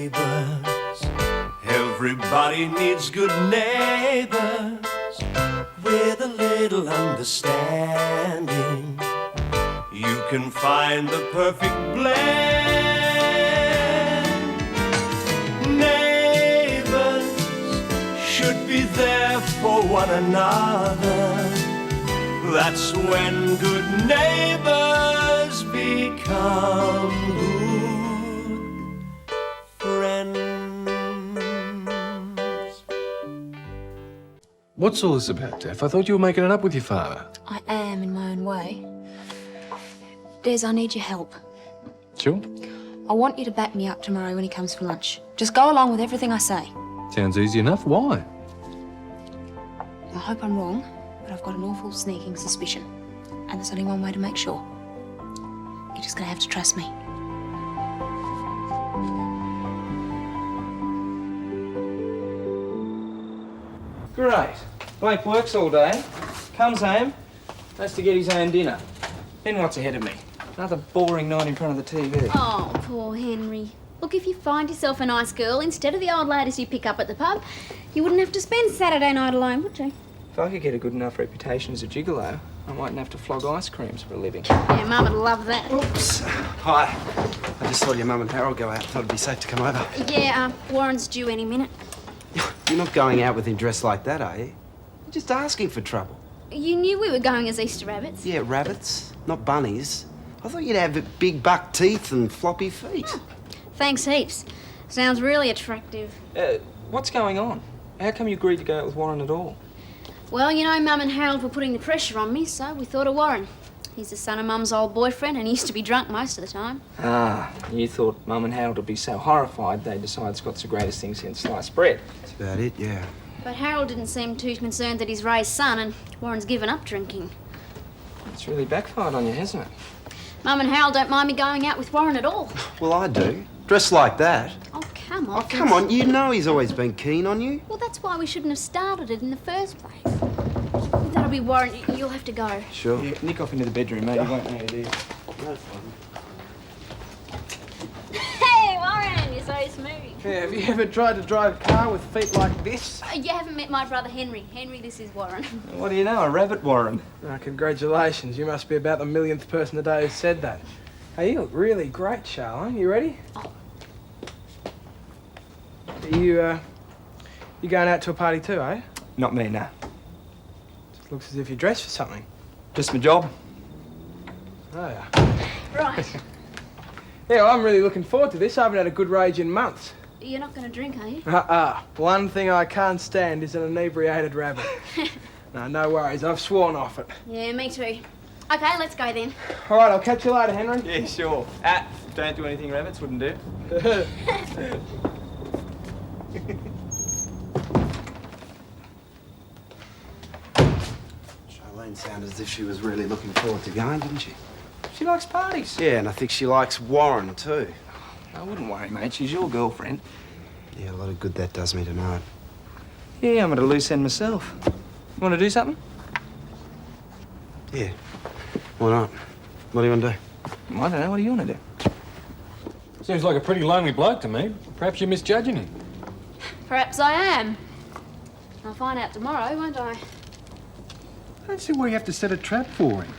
neighbours. Everybody needs good neighbours with a little understanding. You can find the perfect blend. Neighbours should be there for one another. That's when good neighbours become good friends. What's all this about, Daph? I thought you were making it up with your father. I am in my own way. Des, I need your help. Sure. I want you to back me up tomorrow when he comes for lunch. Just go along with everything I say. Sounds easy enough. Why? I hope I'm wrong, but I've got an awful sneaking suspicion. And there's only one way to make sure. You're just gonna have to trust me. Great. Blake works all day, comes home, has to get his own dinner. Then what's ahead of me? Another boring night in front of the TV. Oh, poor Henry. Look, if you find yourself a nice girl, instead of the old ladies you pick up at the pub, you wouldn't have to spend Saturday night alone, would you? If I could get a good enough reputation as a gigolo, I mightn't have to flog ice creams for a living. Yeah, Mum would love that. Oops. Hi. I just saw your mum and Harold go out. Thought it'd be safe to come over. Yeah, Warren's due any minute. You're not going out with him dressed like that, are you? You're just asking for trouble. You knew we were going as Easter rabbits. Yeah, rabbits, not bunnies. I thought you'd have big buck teeth and floppy feet. Oh, thanks heaps. Sounds really attractive. What's going on? How come you agreed to go out with Warren at all? Well, you know, Mum and Harold were putting the pressure on me, so we thought of Warren. He's the son of Mum's old boyfriend and he used to be drunk most of the time. Ah, you thought Mum and Harold would be so horrified they'd decide Scott's the greatest thing since sliced bread. That's about it, yeah. But Harold didn't seem too concerned that he's Ray's son and Warren's given up drinking. It's really backfired on you, hasn't it? Mum and Harold don't mind me going out with Warren at all. Well, I do. Dressed like that. Oh, come on. Oh, come on. You know he's always been keen on you. Well, that's why we shouldn't have started it in the first place. That'll be Warren. You'll have to go. Sure. Yeah, nick off into the bedroom, mate. You won't know it is. No problem. Hey, Warren, you're so smooth. Yeah, have you ever tried to drive a car with feet like this? You haven't met my brother Henry. Henry, this is Warren. What do you know, a rabbit Warren? Oh, congratulations. You must be about the millionth person today who said that. Hey, you look really great, Charlene. You ready? Oh. You going out to a party too, eh? Not me, no. Just looks as if you're dressed for something. Just my job. Oh, yeah. Right. Yeah, well, I'm really looking forward to this. I haven't had a good rage in months. You're not going to drink, are you? One thing I can't stand is an inebriated rabbit. No worries. I've sworn off it. Yeah, me too. Okay, let's go then. All right, I'll catch you later, Henry. Yeah, sure. Don't do anything rabbits wouldn't do. Charlene sounded as if she was really looking forward to going, didn't she? She likes parties. Yeah, and I think she likes Warren too. I wouldn't worry, mate. She's your girlfriend. Yeah, a lot of good that does me tonight. Yeah, I'm at a loose end myself. You want to do something? Yeah. Why not? What do you want to do? I don't know. What do you want to do? Seems like a pretty lonely bloke to me. Perhaps you're misjudging him. Perhaps I am. I'll find out tomorrow, won't I? I don't see why you have to set a trap for him.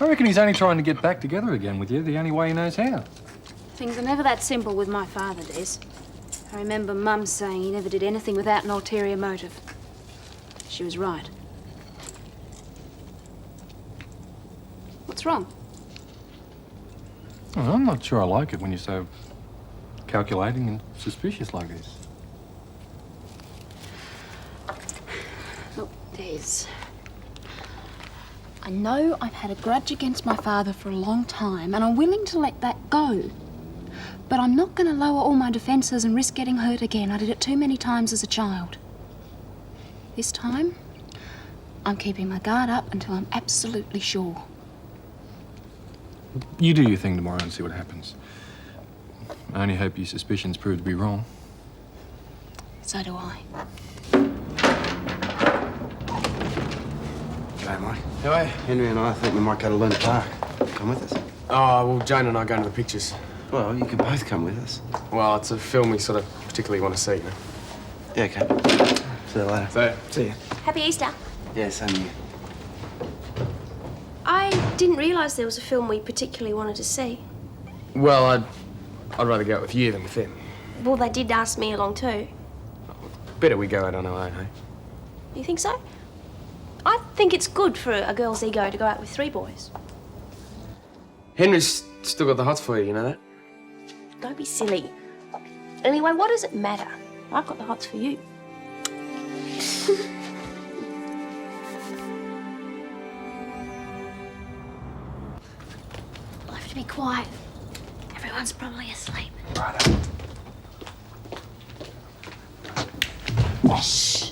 I reckon he's only trying to get back together again with you the only way he knows how. Things are never that simple with my father, Des. I remember Mum saying he never did anything without an ulterior motive. She was right. What's wrong? Well, I'm not sure I like it when you're so calculating and suspicious like this. Look, Des. I know I've had a grudge against my father for a long time, and I'm willing to let that go. But I'm not going to lower all my defences and risk getting hurt again. I did it too many times as a child. This time, I'm keeping my guard up until I'm absolutely sure. You do your thing tomorrow and see what happens. I only hope your suspicions prove to be wrong. So do I. G'day, Mike. Hey. Henry and I think we might go to Luna Park. Come with us. Oh, well, Jane and I are going to the pictures. Well, you can both come with us. Well, it's a film we sort of particularly want to see, you know. Yeah, okay. See you later. See ya. Happy Easter. Yeah, same to you. I didn't realise there was a film we particularly wanted to see. Well, I'd rather go out with you than with them. Well, they did ask me along too. Better we go out on our own, eh? You think so? I think it's good for a girl's ego to go out with 3 boys. Henry's still got the hots for you, you know that? Don't be silly. Anyway, what does it matter? I've got the hots for you. I'll have to be quiet. Everyone's probably asleep. Righto. Shh.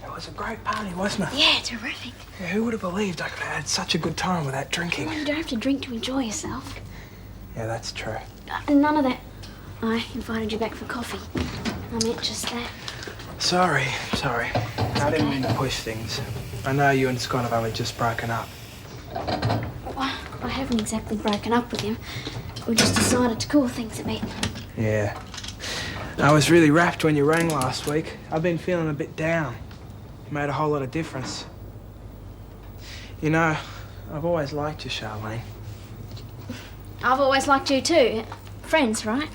It was a great party, wasn't it? Yeah, terrific. Yeah, who would have believed I could have had such a good time without drinking? You don't have to drink to enjoy yourself. Yeah, that's true. None of that. I invited you back for coffee. I meant just that. Sorry. I didn't mean to push things. I know you and Scott have only just broken up. Well, I haven't exactly broken up with him. We just decided to cool things a bit. Yeah. I was really rapt when you rang last week. I've been feeling a bit down. It made a whole lot of difference. You know, I've always liked you, Charlene. I've always liked you too. Friends, right?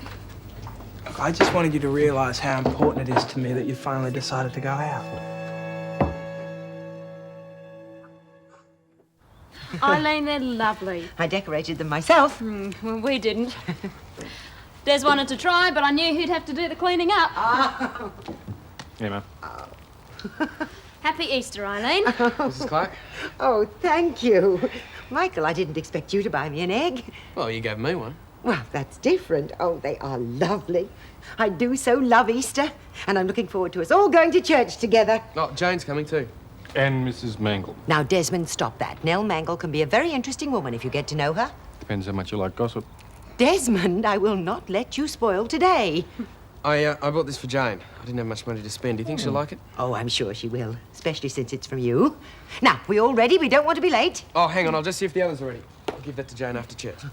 Look, I just wanted you to realise how important it is to me that you finally decided to go out. Eileen, they're lovely. I decorated them myself. Well, we didn't. Des wanted to try, but I knew he'd have to do the cleaning up. Yeah, man. Happy Easter, Eileen. Mrs. Clarke? Oh, thank you. Michael, I didn't expect you to buy me an egg. Well, you gave me one. Well, that's different. Oh, they are lovely. I do so love Easter, and I'm looking forward to us all going to church together. Oh, Jane's coming too. And Mrs. Mangle. Now, Desmond, stop that. Nell Mangle can be a very interesting woman if you get to know her. Depends how much you like gossip. Desmond, I will not let you spoil today. I bought this for Jane. I didn't have much money to spend. Do you think she'll like it? Oh, I'm sure she will, especially since it's from you. Now, we all ready? We don't want to be late. Oh, hang on. I'll just see if the others are ready. I'll give that to Jane after church.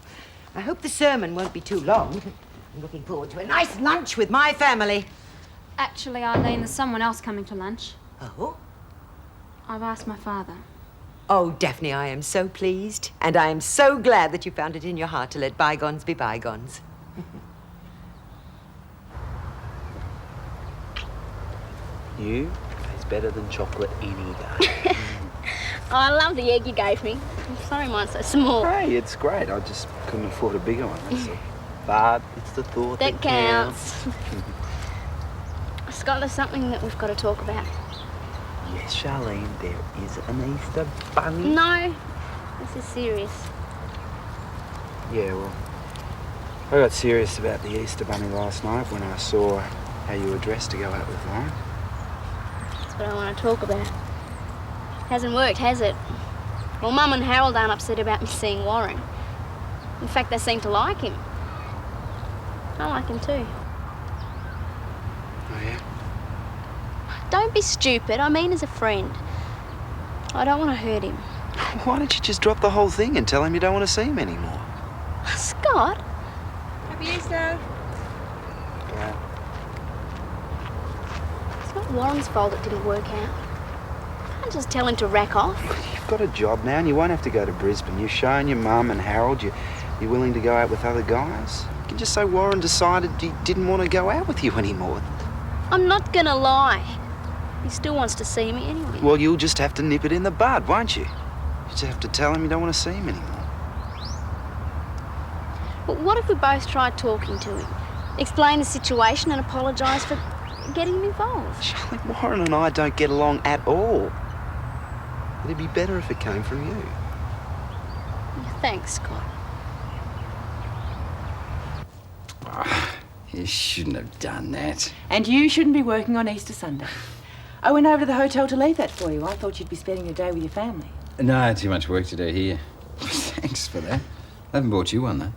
I hope the sermon won't be too long. I'm looking forward to a nice lunch with my family. Actually, Eileen, there's someone else coming to lunch. Oh? I've asked my father. Oh, Daphne, I am so pleased. And I am so glad that you found it in your heart to let bygones be bygones. You taste better than chocolate any day. Oh, I love the egg you gave me. I'm sorry mine's so small. Hey, it's great. I just couldn't afford a bigger one, that's all. But it's the thought That counts. Scott, there's something that we've got to talk about. Yes, Charlene, there is an Easter bunny. No, this is serious. Yeah, well, I got serious about the Easter bunny last night when I saw how you were dressed to go out with Lorraine. That's what I want to talk about. Hasn't worked, has it? Well, Mum and Harold aren't upset about me seeing Warren. In fact, they seem to like him. I like him too. Oh, yeah? Don't be stupid. I mean as a friend. I don't want to hurt him. Why don't you just drop the whole thing and tell him you don't want to see him anymore? Scott? Happy Easter. Yeah. It's not Warren's fault it didn't work out. I can't just tell him to rack off. You've got a job now and you won't have to go to Brisbane. You've shown your mum and Harold you're willing to go out with other guys. You can just say Warren decided he didn't want to go out with you anymore. I'm not gonna lie. He still wants to see me anyway. Well, you'll just have to nip it in the bud, won't you? You just have to tell him you don't want to see him anymore. But what if we both tried talking to him? Explain the situation and apologise for getting him involved? Charlie, Warren and I don't get along at all. It'd be better if it came from you. Thanks, Scott. You shouldn't have done that. And you shouldn't be working on Easter Sunday. I went over to the hotel to leave that for you. I thought you'd be spending the day with your family. No, too much work to do here. Thanks for that. I haven't bought you one, though.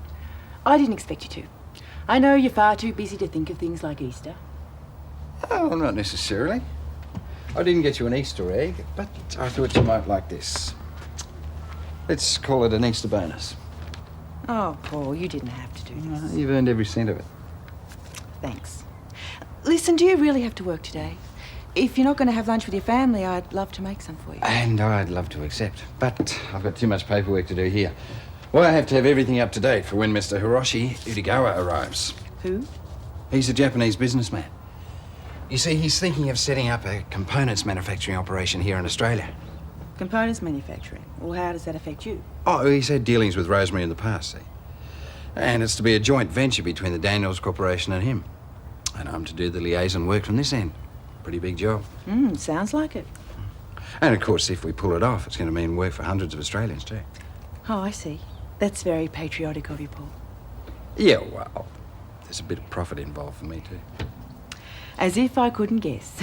I didn't expect you to. I know you're far too busy to think of things like Easter. Oh, not necessarily. I didn't get you an Easter egg, but I thought you might like this. Let's call it an Easter bonus. Oh, Paul, you didn't have to do this. You've earned every cent of it. Thanks. Listen, do you really have to work today? If you're not going to have lunch with your family, I'd love to make some for you. And I'd love to accept, but I've got too much paperwork to do here. Well, I have to have everything up to date for when Mr. Hiroshi Utigawa arrives. Who? He's a Japanese businessman. You see, he's thinking of setting up a components manufacturing operation here in Australia. Components manufacturing. Well, how does that affect you? Oh, he's had dealings with Rosemary in the past, see? And it's to be a joint venture between the Daniels Corporation and him. And I'm to do the liaison work from this end. Pretty big job. Sounds like it. And of course, if we pull it off, it's going to mean work for hundreds of Australians too. Oh, I see. That's very patriotic of you, Paul. Yeah, well, there's a bit of profit involved for me too. As if I couldn't guess.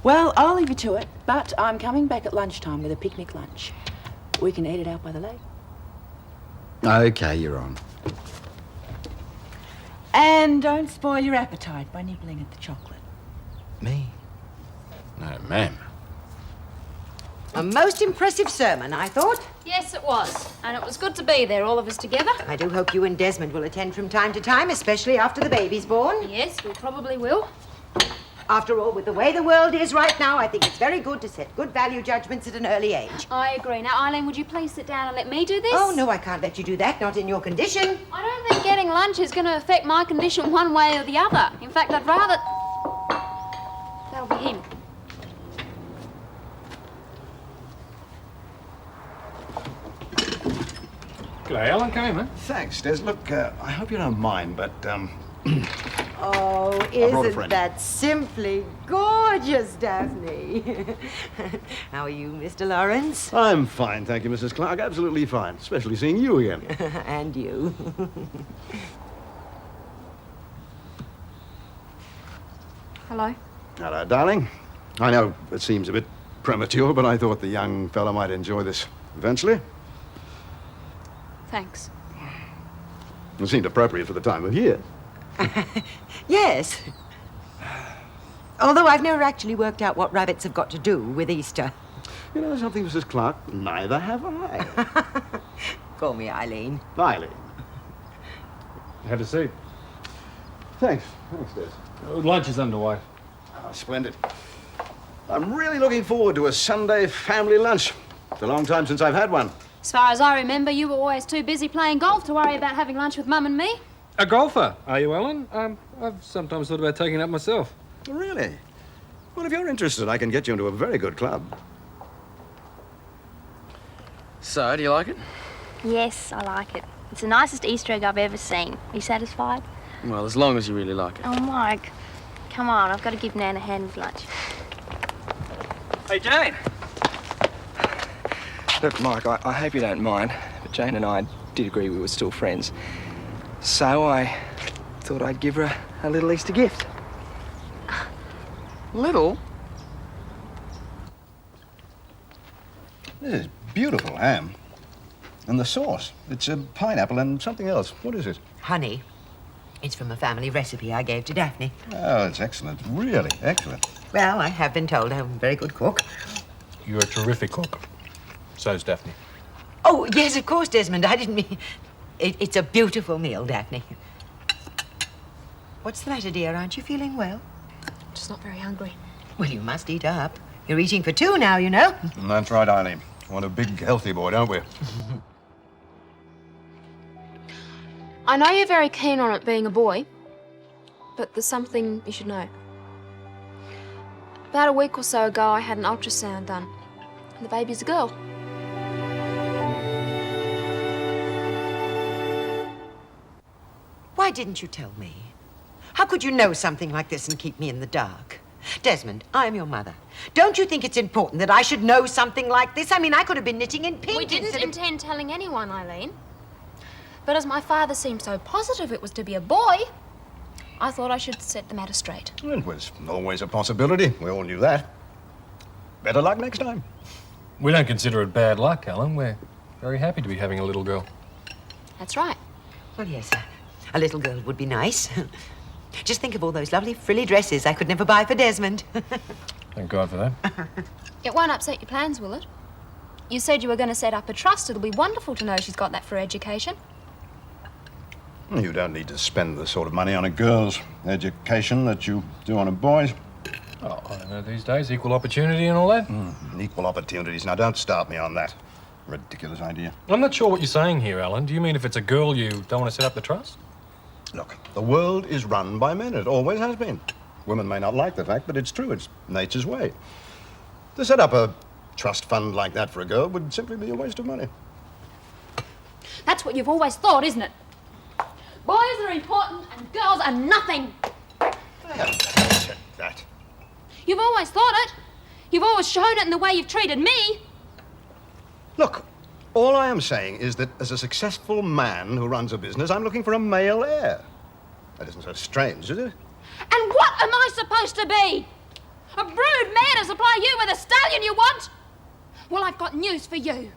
Well, I'll leave you to it, but I'm coming back at lunchtime with a picnic lunch. We can eat it out by the lake. Okay, you're on. And don't spoil your appetite by nibbling at the chocolate. Me? No, ma'am. A most impressive sermon, I thought. Yes, it was. And it was good to be there, all of us together. I do hope you and Desmond will attend from time to time, especially after the baby's born. Yes, we probably will. After all, with the way the world is right now, I think it's very good to set good value judgments at an early age. I agree. Now, Eileen, would you please sit down and let me do this? Oh, no, I can't let you do that, not in your condition. I don't think getting lunch is going to affect my condition one way or the other. In fact, I'd rather... That'll be him. G'day, Helen. Come in, man. Thanks, Des. Look, I hope you don't mind, but, Oh, brought a isn't friend. that simply gorgeous, Daphne? How are you, Mr. Lawrence? I'm fine, thank you, Mrs. Clarke. Absolutely fine, especially seeing you again. And you. Hello. Hello, darling. I know it seems a bit premature, but I thought the young fellow might enjoy this eventually. Thanks. It seemed appropriate for the time of year. Yes. Although I've never actually worked out what rabbits have got to do with Easter. You know something, Mrs. Clarke? Neither have I. Call me Eileen. Eileen. Have a seat. Thanks. Thanks, Des. Lunch is underway. Oh, splendid. I'm really looking forward to a Sunday family lunch. It's a long time since I've had one. As far as I remember, you were always too busy playing golf to worry about having lunch with Mum and me. A golfer, are you, Ellen? I've sometimes thought about taking it up myself. Really? Well, if you're interested, I can get you into a very good club. So, do you like it? Yes, I like it. It's the nicest Easter egg I've ever seen. Are you satisfied? Well, as long as you really like it. Oh, Mike. Come on, I've got to give Nan a hand with lunch. Hey, Jane. Look, Mike, I hope you don't mind, but Jane and I did agree we were still friends. So I thought I'd give her a little Easter gift. Little? This is beautiful ham. And the sauce. It's a pineapple and something else. What is it? Honey. It's from a family recipe I gave to Daphne. Oh, it's excellent. Really excellent. Well, I have been told I'm a very good cook. You're a terrific cook. So's Daphne. Oh, yes, of course, Desmond. I didn't mean... It's a beautiful meal, Daphne. What's the matter, dear? Aren't you feeling well? Just not very hungry. Well, you must eat up. You're eating for two now, you know. That's right, Eileen. Want a big, healthy boy, don't we? I know you're very keen on it being a boy, but there's something you should know. About a week or so ago, I had an ultrasound done, and the baby's a girl. Why didn't you tell me? How could you know something like this and keep me in the dark? Desmond, I'm your mother. Don't you think it's important that I should know something like this? I mean, I could have been knitting in pink. We didn't intend telling anyone, Eileen. But as my father seemed so positive it was to be a boy, I thought I should set the matter straight. It was always a possibility. We all knew that. Better luck next time. We don't consider it bad luck, Helen. We're very happy to be having a little girl. That's right. Well, yes, a little girl would be nice. Just think of all those lovely frilly dresses I could never buy for Desmond. Thank God for that. It won't upset your plans, will it? You said you were going to set up a trust. It'll be wonderful to know she's got that for education. You don't need to spend the sort of money on a girl's education that you do on a boy's. Oh, I don't know these days, equal opportunity and all that. Equal opportunities. Now, don't start me on that. Ridiculous idea. I'm not sure what you're saying here, Alan. Do you mean if it's a girl you don't want to set up the trust? Look, the world is run by men. It always has been. Women may not like the fact, but it's true. It's nature's way. To set up a trust fund like that for a girl would simply be a waste of money. That's what you've always thought, isn't it? Boys are important and girls are nothing. I haven't said that. You've always thought it. You've always shown it in the way you've treated me. Look, all I am saying is that as a successful man who runs a business, I'm looking for a male heir. That isn't so strange, is it? And what am I supposed to be? A brood mare to supply you with a stallion you want? Well, I've got news for you.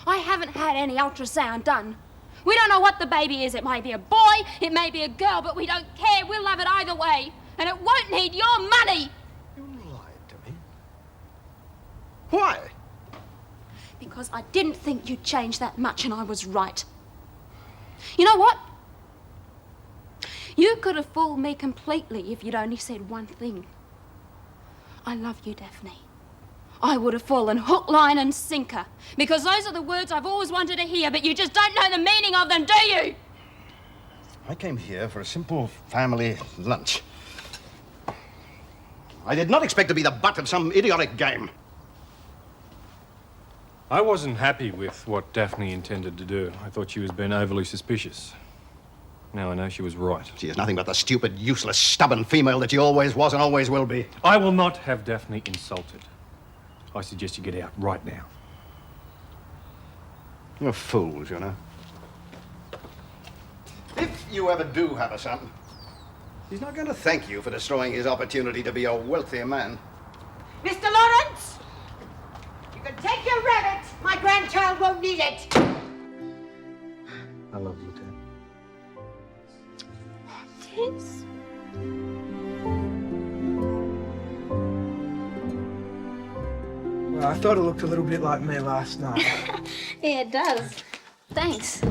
I haven't had any ultrasound done. We don't know what the baby is. It may be a boy, it may be a girl, but we don't care. We'll love it either way. And it won't need your money. You lied to me. Why? Because I didn't think you'd change that much, and I was right. You know what? You could have fooled me completely if you'd only said one thing. I love you, Daphne. I would have fallen hook, line and sinker, because those are the words I've always wanted to hear, but you just don't know the meaning of them, do you? I came here for a simple family lunch. I did not expect to be the butt of some idiotic game. I wasn't happy with what Daphne intended to do. I thought she was being overly suspicious. Now I know she was right. She is nothing but the stupid, useless, stubborn female that she always was and always will be. I will not have Daphne insulted. I suggest you get out right now. You're fools, you know. If you ever do have a son, he's not going to thank you for destroying his opportunity to be a wealthier man. Mr. Lawrence! You can take your rabbit. My grandchild won't need it. I love you, Dad. Yes. Well, I thought it looked a little bit like me last night. Yeah, it does. Thanks.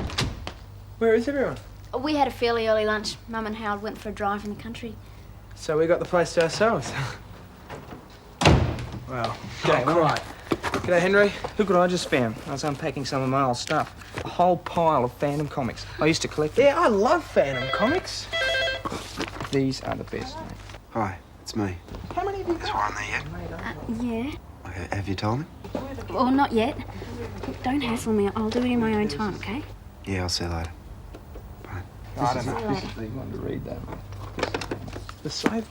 Where is everyone? We had a fairly early lunch. Mum and Howard went for a drive in the country. So we got the place to ourselves. Well, G'day, oh, right. G'day, Henry. Look what I just found. I was unpacking some of my old stuff. A whole pile of Phantom comics. I used to collect them. Yeah, I love Phantom comics. These are the best, mate. Hi, it's me. How many of you Is Warren there yet? Yeah. Okay, have you told him? Well, not yet. Don't hassle me. I'll do it in my own time, okay? Yeah, I'll see you later. I don't know. This is the one to read, that. The save.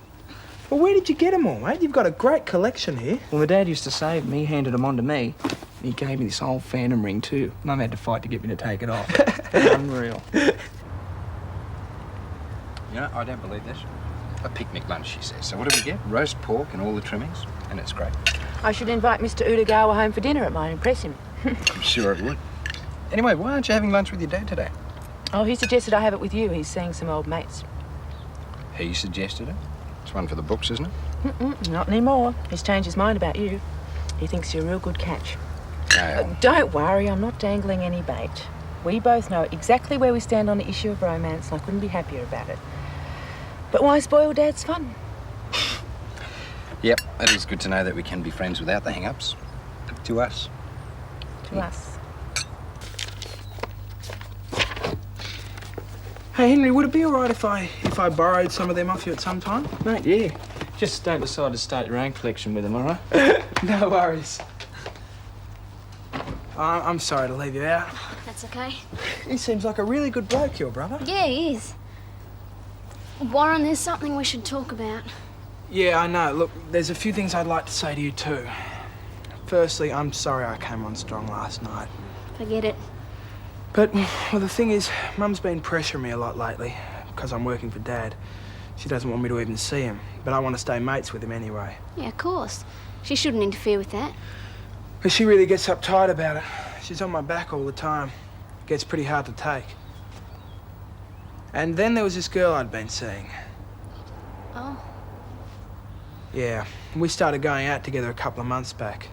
Well, where did you get them all, mate? You've got a great collection here. Well, my dad used to save them. He handed them on to me. He gave me this old Phantom ring, too. Mum had to fight to get me to take it off. Unreal. You know, I don't believe this. A picnic lunch, she says. So what do we get? Roast pork and all the trimmings, and it's great. I should invite Mr. Udagawa home for dinner. It might impress him. I'm sure it would. Anyway, why aren't you having lunch with your dad today? Oh, he suggested I have it with you. He's seeing some old mates. He suggested it? It's one for the books, isn't it? Not anymore. He's changed his mind about you. He thinks you're a real good catch. No. Don't worry, I'm not dangling any bait. We both know exactly where we stand on the issue of romance, and I couldn't be happier about it. But why spoil Dad's fun? Yep, it is good to know that we can be friends without the hang-ups. To us. To us. Hey, Henry, would it be all right if I borrowed some of them off you at some time? Mate, yeah. Just don't decide to start your own collection with them, all right? No worries. I'm sorry to leave you out. That's okay. He seems like a really good bloke, your brother. Yeah, he is. Warren, there's something we should talk about. Yeah, I know. Look, there's a few things I'd like to say to you too. Firstly, I'm sorry I came on strong last night. Forget it. But, well, the thing is, Mum's been pressuring me a lot lately because I'm working for Dad. She doesn't want me to even see him, but I want to stay mates with him anyway. Yeah, of course. She shouldn't interfere with that. But she really gets uptight about it. She's on my back all the time. It gets pretty hard to take. And then there was this girl I'd been seeing. Oh. Yeah, we started going out together a couple of months back.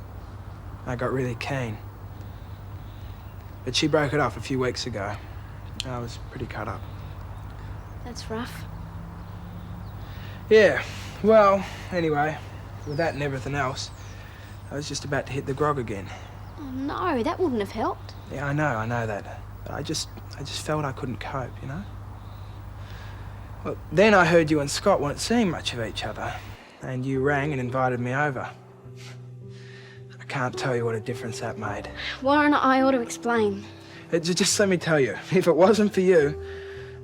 I got really keen. But she broke it off a few weeks ago. I was pretty cut up. That's rough. Yeah, well, anyway, with that and everything else, I was just about to hit the grog again. Oh no, that wouldn't have helped. Yeah, I know that. But I just felt I couldn't cope, you know? Well, then I heard you and Scott weren't seeing much of each other, and you rang and invited me over. I can't tell you what a difference that made. Warren, I ought to explain. Just let me tell you, if it wasn't for you,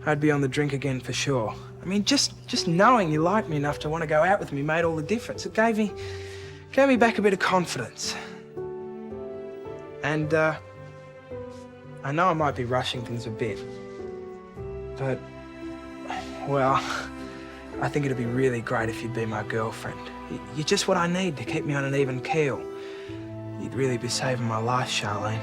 I'd be on the drink again for sure. I mean, just knowing you liked me enough to want to go out with me made all the difference. It gave me back a bit of confidence. And, I know I might be rushing things a bit, but, well, I think it'd be really great if you'd be my girlfriend. You're just what I need to keep me on an even keel. You'd really be saving my life, Charlene.